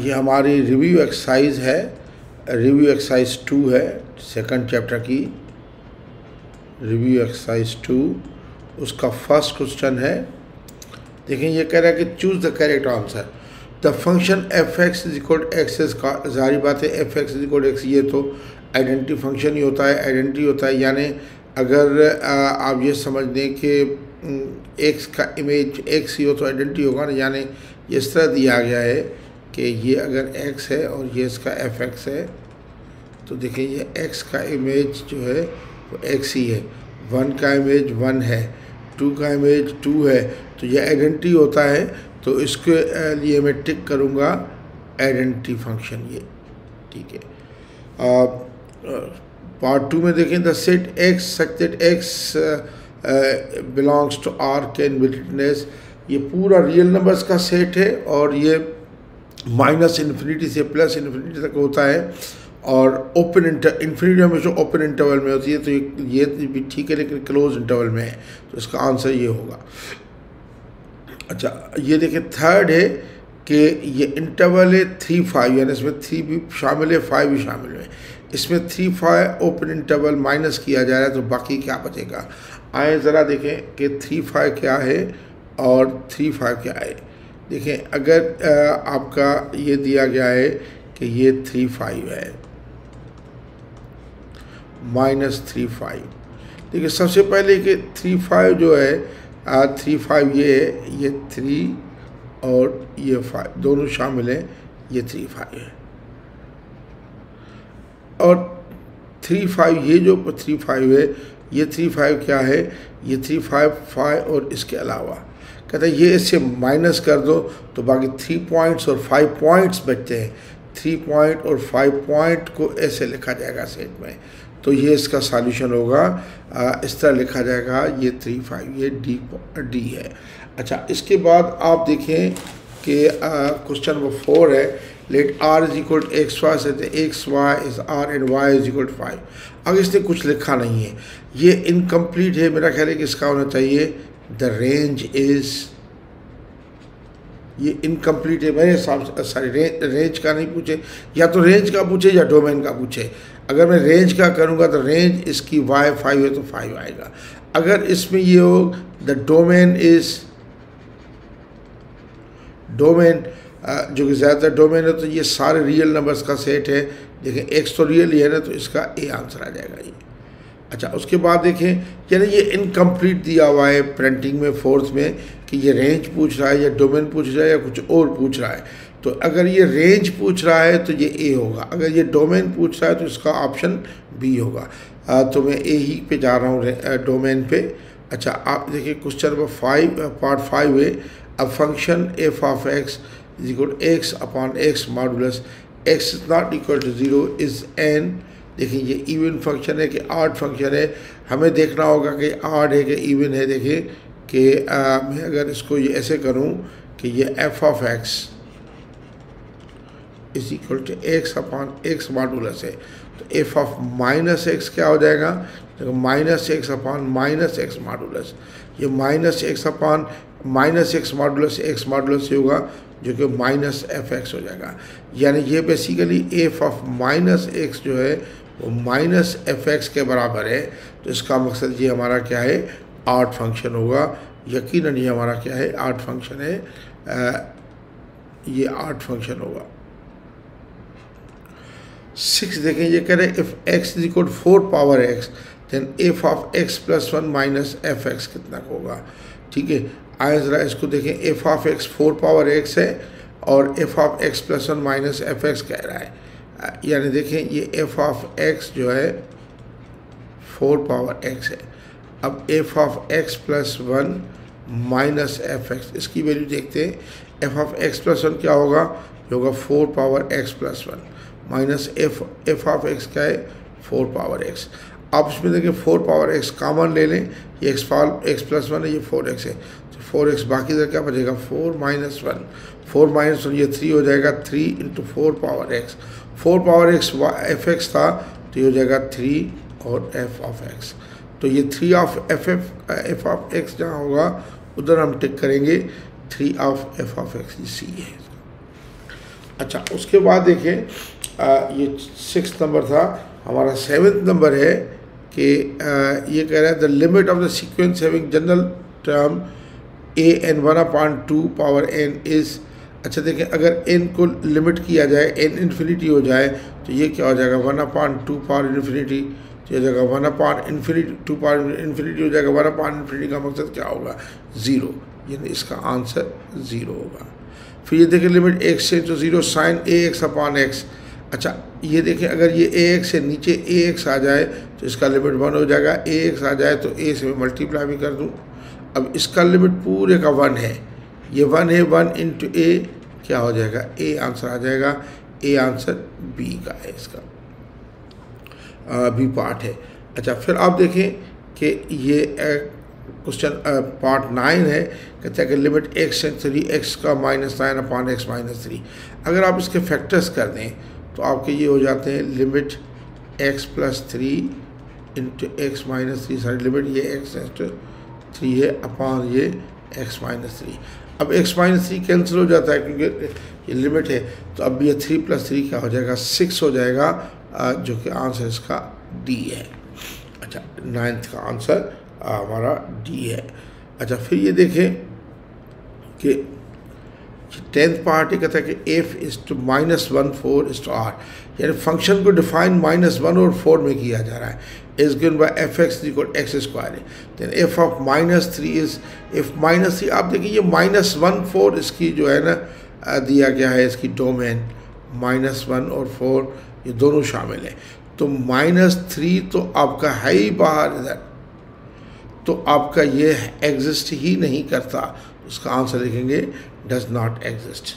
ये हमारी review exercise है, रिव्यू एक्सरसाइज 2 है, सेकंड चैप्टर की रिव्यू एक्सरसाइज 2। उसका फर्स्ट क्वेश्चन है, देखें ये कह रहा है कि choose the correct answer. The function F x is equal x S का, जाहिर बात है F x is equal x, ये तो आइडेंटिटी फंक्शन ही होता है, आइडेंटिटी होता है। यानी अगर आप ये समझ लें कि एक्स का इमेज एक्स ही हो तो आइडेंटिटी होगा ना, यानी इस तरह दिया गया है कि ये अगर एक्स है और ये इसका एफ एक्स है, तो देखें ये एक्स का इमेज जो है वो एक्स ही है, 1 का इमेज 1 है, 2 का इमेज 2 है, तो ये आइडेंटिटी होता है। तो इसके लिए मैं टिक करूँगा आइडेंटिटी फंक्शन, ये ठीक है। पार्ट 2 में देखें, the set x such that x belongs to R can be written as, ये पूरा रियल नंबर्स का सेट है और ये माइनस इन्फिनिटी से प्लस इन्फिनिटी तक होता है और ओपन इन्फिनिटी हमेशा ओपन इंटरवल में होती है, तो ये भी ठीक है लेकिन क्लोज इंटरवल में है, तो इसका आंसर ये होगा। अच्छा ये देखिए थर्ड है कि ये इंटरवल है 3, 5, यानी इसमें 3 भी शामिल है 5 भी शामिल है। इसमें 3, 5 ओपन इंटरवल माइनस किया जा रहा है, तो बाकी क्या बचेगा। आए ज़रा देखें कि 3, 5 क्या है और 3, 5 क्या है। देखें अगर आपका ये दिया गया है कि ये 3, 5 है, -3, 5। देखिए सबसे पहले कि 3, 5 जो है 3, 5 ये है, ये 3 और ये 5 दोनों शामिल हैं, ये 3, 5 है। और 3, 5 ये जो 3, 5 है, ये 3, 5 क्या है, ये 3, 5 और इसके अलावा कहते हैं ये इससे माइनस कर दो तो बाकी 3 पॉइंट्स और 5 पॉइंट्स बचते हैं। 3 पॉइंट और 5 पॉइंट को ऐसे लिखा जाएगा सेट में, तो ये इसका सॉल्यूशन होगा, इस तरह लिखा जाएगा, ये 3, 5 ये डी है। अच्छा इसके बाद आप देखें कि क्वेश्चन नंबर 4 है, let R is equal to X Y, say X Y is R and Y is equal to 5। अगर इसने कुछ लिखा नहीं है, ये इनकम्प्लीट है, मेरा ख्याल है कि इसका होना चाहिए द रेंज इज, ये इनकम्प्लीट है मेरे हिसाब से। सॉरी रेंज का नहीं पूछे, या तो रेंज का पूछे या डोमेन का पूछे। अगर मैं रेंज का करूँगा तो रेंज इसकी वाई 5 है तो 5 आएगा। अगर इसमें ये हो द डोमेन इज, डोमेन जो कि ज़्यादातर डोमेन है, तो ये सारे रियल नंबर्स का सेट है। देखें एक्स तो रियल ही है ना, तो इसका ए आंसर आ जाएगा ये। अच्छा उसके बाद देखें यानी ये इनकम्प्लीट दिया हुआ है प्रिंटिंग में 4th में कि ये रेंज पूछ रहा है या डोमेन पूछ रहा है या कुछ और पूछ रहा है। तो अगर ये रेंज पूछ रहा है तो ये ए होगा, अगर ये डोमेन पूछ रहा है तो इसका ऑप्शन बी होगा। तो मैं ए ही पे जा रहा हूँ डोमेन पे। अच्छा आप देखिए क्वेश्चन नंबर 5 पार्ट 5 है, a function f of x is equal to x upon x modulus x is not equal to 0 is n. देखिए ये इवन फंक्शन है कि ऑड फंक्शन है, हमें देखना होगा कि ऑड है कि इवन है। देखिए कि मैं अगर इसको ये ऐसे करूं कि ये f of x is equal to x upon x modulus है, तो एफ ऑफ माइनस एक्स क्या हो जाएगा, देखो minus X upon minus X modulus, ये minus X upon minus X modulus से होगा जो कि माइनस एफ एक्स हो जाएगा। यानी ये basically F of minus x जो है वो माइनस एफ एक्स के बराबर है। तो इसका मकसद ये हमारा क्या है, ऑड फंक्शन होगा। यकीनन ये हमारा क्या है, ऑड फंक्शन है, ये ऑड फंक्शन होगा। 6 देखें ये कह रहे if x is equal 4 power x then f of x plus 1 minus f x कितना होगा। ठीक है आए ज़रा इसको देखें, f of x 4 power x है और f of x plus 1 minus f x कह रहा है। यानी देखें ये एफ ऑफ एक्स जो है 4 पावर एक्स है। अब F of x plus 1 minus f x, इसकी वैल्यू देखते हैं। एफ ऑफ एक्स प्लस 1 क्या होगा, जो होगा 4 power x plus 1 minus F of x क्या है 4 पावर एक्स। आप इसमें देखिए 4 पावर एक्स कॉमन ले लें, ये एक्स प्लस 1 है, ये 4x है, तो 4x बाकी इधर क्या बचेगा 4 माइनस 1, 4 माइनस 1 ये 3 हो जाएगा, 3 into 4 power x, 4 power x F x था तो ये हो जाएगा 3 और एफ ऑफ एक्स। तो ये 3 ऑफ एफ ऑफ एक्स जहाँ होगा उधर हम टिक करेंगे 3 ऑफ एफ ऑफ एक्स, सी है। अच्छा, उसके बाद देखें ये 6 नंबर था। हमारा 7th नंबर है कि ये कह रहा है the limit of the sequence having general term a n 1/2 power n is. अच्छा देखें, अगर n को लिमिट किया जाए, n इन्फिनिटी हो जाए तो ये क्या हो जाएगा 1/2 पावर इन्फिनिटी, तो ये जाएगा 1/2 पावर इन्फिनिटी हो जाएगा। 1/इन्फिनिटी का मकसद क्या होगा 0, यानी इसका आंसर 0 होगा। फिर ये देखें लिमिट x से तो 0 साइन ax/x। अच्छा ये देखें, अगर ये ax से नीचे ax आ जाए तो इसका लिमिट 1 हो जाएगा। ax आ जाए तो a से मैं मल्टीप्लाई भी कर दूँ। अब इसका लिमिट पूरे का 1 है, ये 1 है, 1 इंटू a क्या हो जाएगा a आंसर आ जाएगा। a आंसर b का है, इसका b पार्ट है। अच्छा फिर आप देखें कि ये क्वेश्चन पार्ट 9 है, कहते हैं कि लिमिट x से 3x का -9/x-3। अगर आप इसके फैक्टर्स कर दें तो आपके ये हो जाते हैं लिमिट x + 3 इंटू x - 3, सारी लिमिट ये x → 3 है अपॉन ये x - 3। अब x - 3 कैंसिल हो जाता है क्योंकि ये लिमिट है, तो अब ये 3 + 3 क्या हो जाएगा 6 हो जाएगा, जो कि आंसर इसका D है। अच्छा 9th का आंसर हमारा D है। अच्छा फिर ये देखें कि 10th पार्ट ये कहता है कि f = -1 4 r, यानी फंक्शन को डिफाइन -1 और 4 में किया जा रहा है। is given by fx = x² है। then f of -3 is f -3। आप देखिए ये -1 4 इसकी जो है ना दिया गया है, इसकी डोमेन -1 और 4 ये दोनों शामिल है। तो -3 तो आपका है ही बाहर इधर, तो आपका ये एग्जिस्ट ही नहीं करता, उसका आंसर लिखेंगे डज नॉट एग्जिस्ट।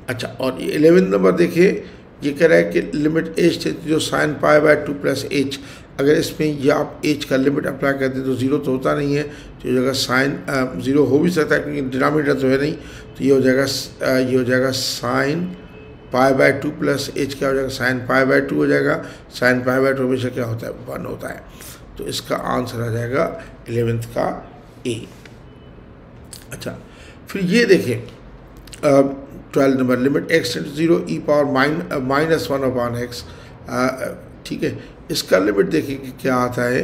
अच्छा और 11 नंबर देखिए, ये कह रहा है कि लिमिट h जो sin π/2 + h, अगर इसमें ये आप h का लिमिट अप्लाई करते हैं तो 0 तो होता नहीं है, तो ये जगह साइन 0 हो भी सकता है क्योंकि डिनोमिनेटर तो है नहीं, तो ये हो जाएगा sin π/2 + h क्या हो जाएगा sin π/2 हो जाएगा। sin π/2 हमेशा क्या होता है 1 होता है, तो इसका आंसर आ जाएगा 11th का A। अच्छा फिर ये देखें 12 नंबर लिमिट x → 0 e⁻−1/x। ठीक है, इसका लिमिट देखें कि क्या आता है।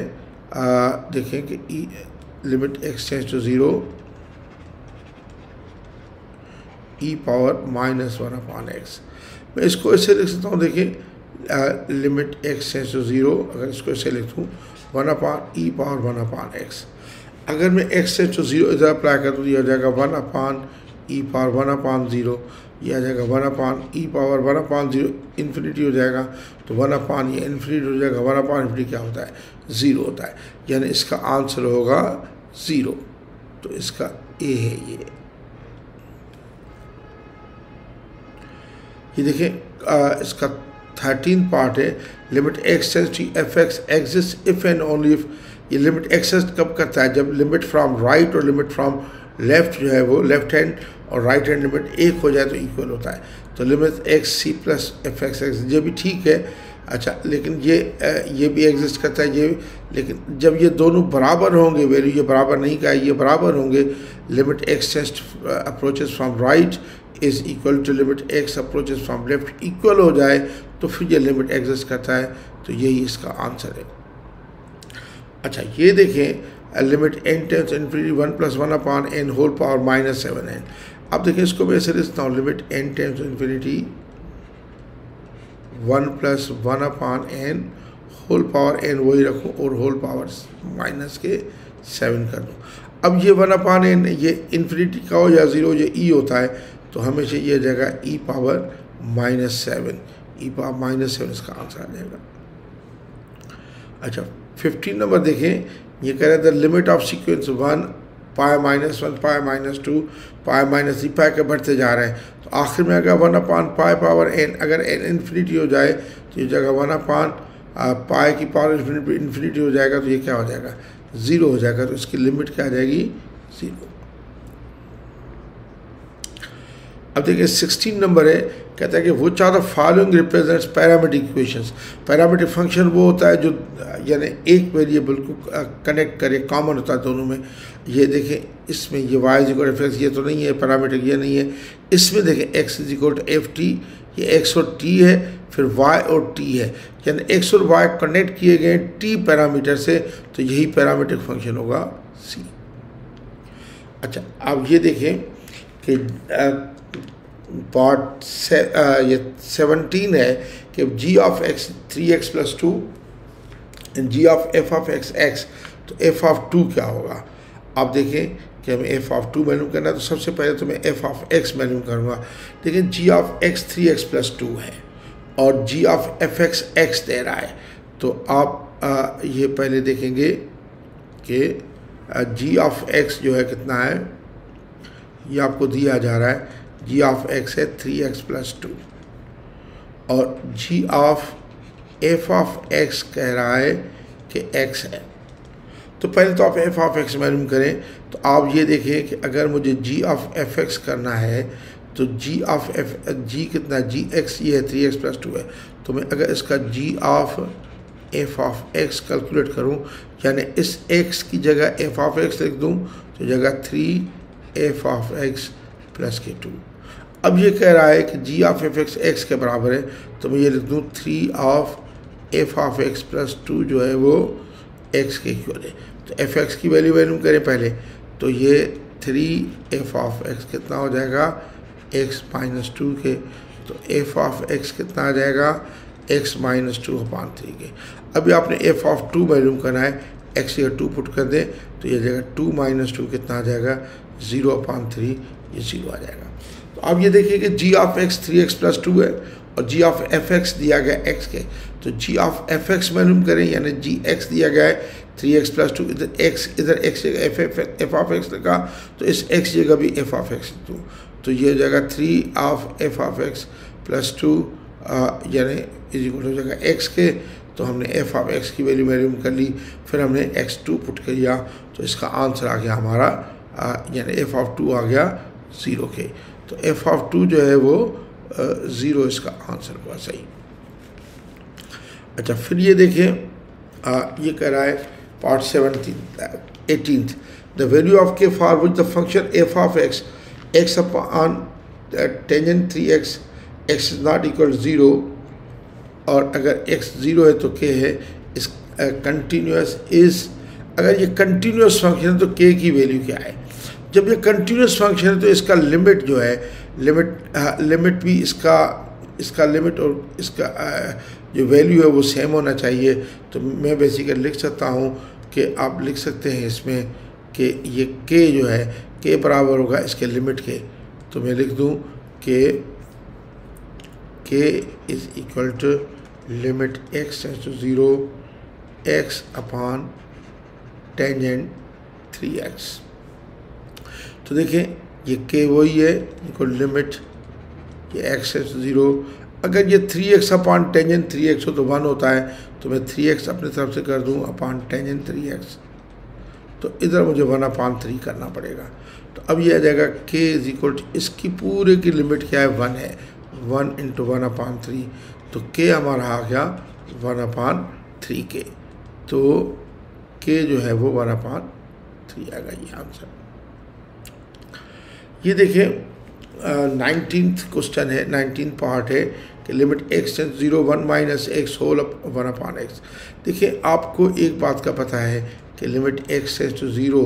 देखें कि लिमिट x → 0 e⁻−1/x। मैं इसको ऐसे लिख सकता हूँ, देखिए लिमिट x → 0, अगर इसको ऐसे लिख दूँ 1/e⁻1/x। अगर मैं x → 0 इधर अप्लाई कर दूँ, यह हो जाएगा 1/e⁻1/0, यह आ जाएगा 1/e⁻1/0, इन्फिनिटी हो जाएगा तो 1/ ये इन्फिनिटी हो जाएगा, 1/∞ क्या होता है 0 होता है, यानी इसका आंसर होगा 0, तो इसका A है ये देखें इसका 13 पार्ट है। Limit x → fx exist if and only if. ये लिमिट एग्जिस्ट कब करता है, जब लिमिट फ्रॉम राइट और लिमिट फ्रॉम लेफ्ट जो है वो लेफ्ट हैंड और राइट हैंड लिमिट एक हो जाए तो इक्वल होता है। तो लिमिट x c + fx ये भी ठीक है। अच्छा लेकिन ये भी एग्जिस्ट करता है ये, लेकिन जब ये दोनों बराबर होंगे, वैल्यू ये बराबर नहीं का ये बराबर होंगे, limit x approaches from right is equal to limit x approaches from left equal हो जाए तो फिर ये लिमिट एग्जिस्ट करता है, तो यही इसका आंसर है। अच्छा ये देखें limit n tends infinity 1 + 1/n whole power -7n। अब देखें इसको मैं ऐसे लिखता हूँ, limit n tends infinity 1 + 1/n whole power n वही रखूँ और होल पावर -7 कर दूँ। अब ये 1/n ये इन्फिनिटी का हो या 0 ये e होता है, तो हमेशा ये जगह e⁻−7 e⁻−7 इसका आंसर आ जाएगा। अच्छा 15 नंबर देखें, ये कह रहे थे लिमिट ऑफ सीक्वेंस 1 π-1 π-2 π-3 π के बढ़ते जा रहे हैं, तो आखिर में अगर 1/π⁴n अगर n इन्फिनिटी हो जाए तो ये जगह 1/π⁻⁴ इन्फिनिटी हो जाएगा, तो ये क्या हो जाएगा 0 हो जाएगा, तो इसकी लिमिट क्या आ जाएगी 0। अब देखिए 16 नंबर है कहता है कि which are the following represents parametric equations. Parametric function वो होता है जो यानी एक वेरिएबल को कनेक्ट करे, कॉमन होता है दोनों में। ये देखें इसमें ये y is equal to f, ये तो नहीं है पैरामीट्रिक, ये नहीं है। इसमें देखें x is equal to f t, ये x और t है, फिर y और t है, यानी x और y कनेक्ट किए गए t पैरामीटर से, तो यही पैरामीट्रिक फंक्शन होगा c। अच्छा, अब ये देखें कि पार्ट से ये 17 है कि g of x 3x plus 2 and g of f of x, तो f ऑफ 2 क्या होगा। आप देखें कि हमें f ऑफ 2 मालूम करना है, तो सबसे पहले तो मैं f ऑफ x मालूम करूँगा। लेकिन g of x 3x plus 2 है और g ऑफ f x दे रहा है, तो आप ये पहले देखेंगे कि g ऑफ x जो है कितना है, ये आपको दिया जा रहा है g ऑफ x है 3x प्लस 2 और g of f of x कह रहा है कि x है। तो पहले तो आप f ऑफ x मालूम करें, तो आप ये देखें कि अगर मुझे g ऑफ f x करना है तो g ऑफ g कितना, g x ये है 3x प्लस 2 है, तो मैं अगर इसका g of f of x calculate करूं, यानी इस x की जगह f ऑफ x लिख दूं, तो जगह 3f ऑफ x प्लस के 2। अब ये कह रहा है कि g ऑफ f x के बराबर है, तो मैं ये लिख दूं 3 of f of x plus 2 जो है वो x के इक्वल है। तो f x की वैल्यू मालूम करें पहले, तो ये 3f ऑफ x कितना हो जाएगा, x माइनस 2 के, तो f ऑफ x कितना आ जाएगा, x माइनस 2 अपान 3 के। अभी आपने f ऑफ 2 मालूम करना है, x जगह 2 पुट कर दें, तो ये जगह 2 माइनस 2 कितना आ जाएगा, 0 अपान 3, ये 0 आ जाएगा। तो अब ये देखिए कि g of x 3x plus 2 है और g ऑफ f x दिया गया x के, तो g ऑफ f x मालूम करें, यानी g x दिया गया है 3x प्लस 2, इधर x जगह f ऑफ x लगा, तो इस x जगह भी f ऑफ x दूँ, तो ये जगह 3 of f of x plus 2 यानी इज इक्वल हो जाएगा x के। तो हमने f ऑफ x की वैल्यू मालूम कर ली, फिर हमने x2 पुट किया, तो इसका आंसर आ गया हमारा यानी f ऑफ 2 आ गया 0 के। तो f ऑफ 2 जो है वो 0 इसका आंसर हुआ सही। अच्छा, फिर ये देखें ये कह रहा है part 18th, the value of k for which the function f of x upon tangent 3x x is not equal 0, और अगर x 0 है तो k है, इस कंटिन्यूस इज, अगर ये कंटिन्यूस फंक्शन है तो k की वैल्यू क्या है। जब ये कंटिन्यूस फंक्शन है तो इसका लिमिट जो है, लिमिट भी इसका लिमिट और इसका जो वैल्यू है वो सेम होना चाहिए। तो मैं बेसिकली लिख सकता हूँ कि आप लिख सकते हैं इसमें कि ये k जो है k बराबर होगा इसके लिमिट के, तो मैं लिख दूँ कि k is equal to limit x tends to 0 x upon tangent 3x। तो देखें ये k वही है, इक्वल लिमिट ये x टेंड्स टू 0, अगर ये 3x अपॉन टेंजेंट 3x हो तो 1 होता है, तो मैं 3x अपनी तरफ से कर दूँ अपॉन टेंजेंट 3x, तो इधर मुझे 1 अपॉन 3 करना पड़ेगा। तो अब ये आ जाएगा k इज इक्वल टू, इसकी पूरे की लिमिट क्या है, 1 है, 1 इंटू 1 अपॉन 3, तो k हमारा आ गया 1 अपॉन 3k, तो k जो है वो 1 अपॉन 3 आएगा ये आंसर। ये देखें 19th क्वेश्चन है, 19th पार्ट है कि limit x tends 0 1 minus x whole 1 upon x। देखिए आपको एक बात का पता है कि limit x tends to 0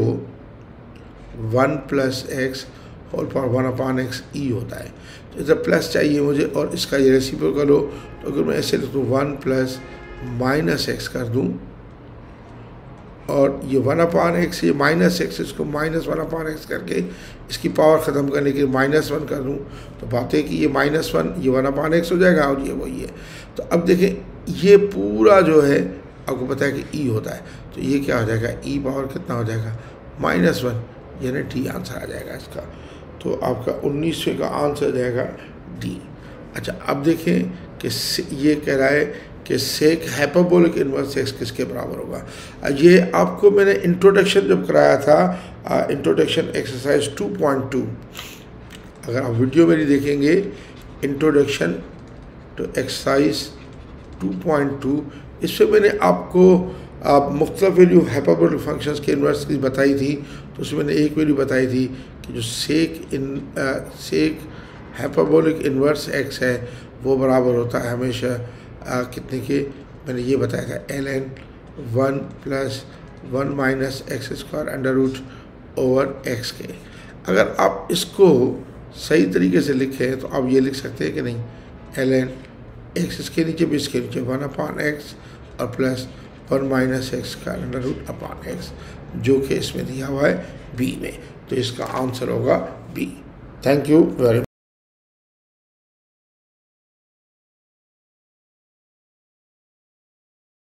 1 plus x whole power 1 upon x e होता है, तो इधर प्लस चाहिए मुझे और इसका ये रेसिप्रोकल हो, तो अगर मैं ऐसे लिख दूँ 1 प्लस माइनस x कर दूँ और ये 1 अपॉन x, ये माइनस x, इसको माइनस 1 अपॉन x करके इसकी पावर ख़त्म करने के लिए -1 कर दूँ, तो बात है कि ये -1 ये 1 अपॉन x हो जाएगा और ये वही है। तो अब देखें ये पूरा जो है आपको पता है कि e होता है, तो ये क्या हो जाएगा, e पावर कितना हो जाएगा -1, यानी डी आंसर आ जाएगा इसका। तो आपका 19वें का आंसर आ जाएगा डी। अच्छा, अब देखें कि ये कह रहा है कि सेक हाइपरबोलिक इन्वर्स एक्स किसके बराबर होगा। ये आपको मैंने इंट्रोडक्शन जब कराया था, इंट्रोडक्शन एक्सरसाइज 2.2, अगर आप वीडियो मेरी देखेंगे इंट्रोडक्शन टू एक्सरसाइज 2.2। इसमें मैंने आपको मुख्तलिफ वैल्यू हाइपरबोलिक फंक्शंस के इन्वर्स की बताई थी। तो उसमें मैंने एक वैल्यू बताई थी कि जो सेक हाइपरबोलिक इन्वर्स एक्स है वो बराबर होता है हमेशा कितने के, मैंने ये बताया था ln 1 + 1 - x² under root over x के। अगर आप इसको सही तरीके से लिखें तो आप ये लिख सकते हैं कि नहीं, ln x इसके नीचे भी इसके नीचे 1/x और plus 1 - x² under root upon x, जो कि इसमें दिया हुआ है b में। तो इसका आंसर होगा b। Thank you very much.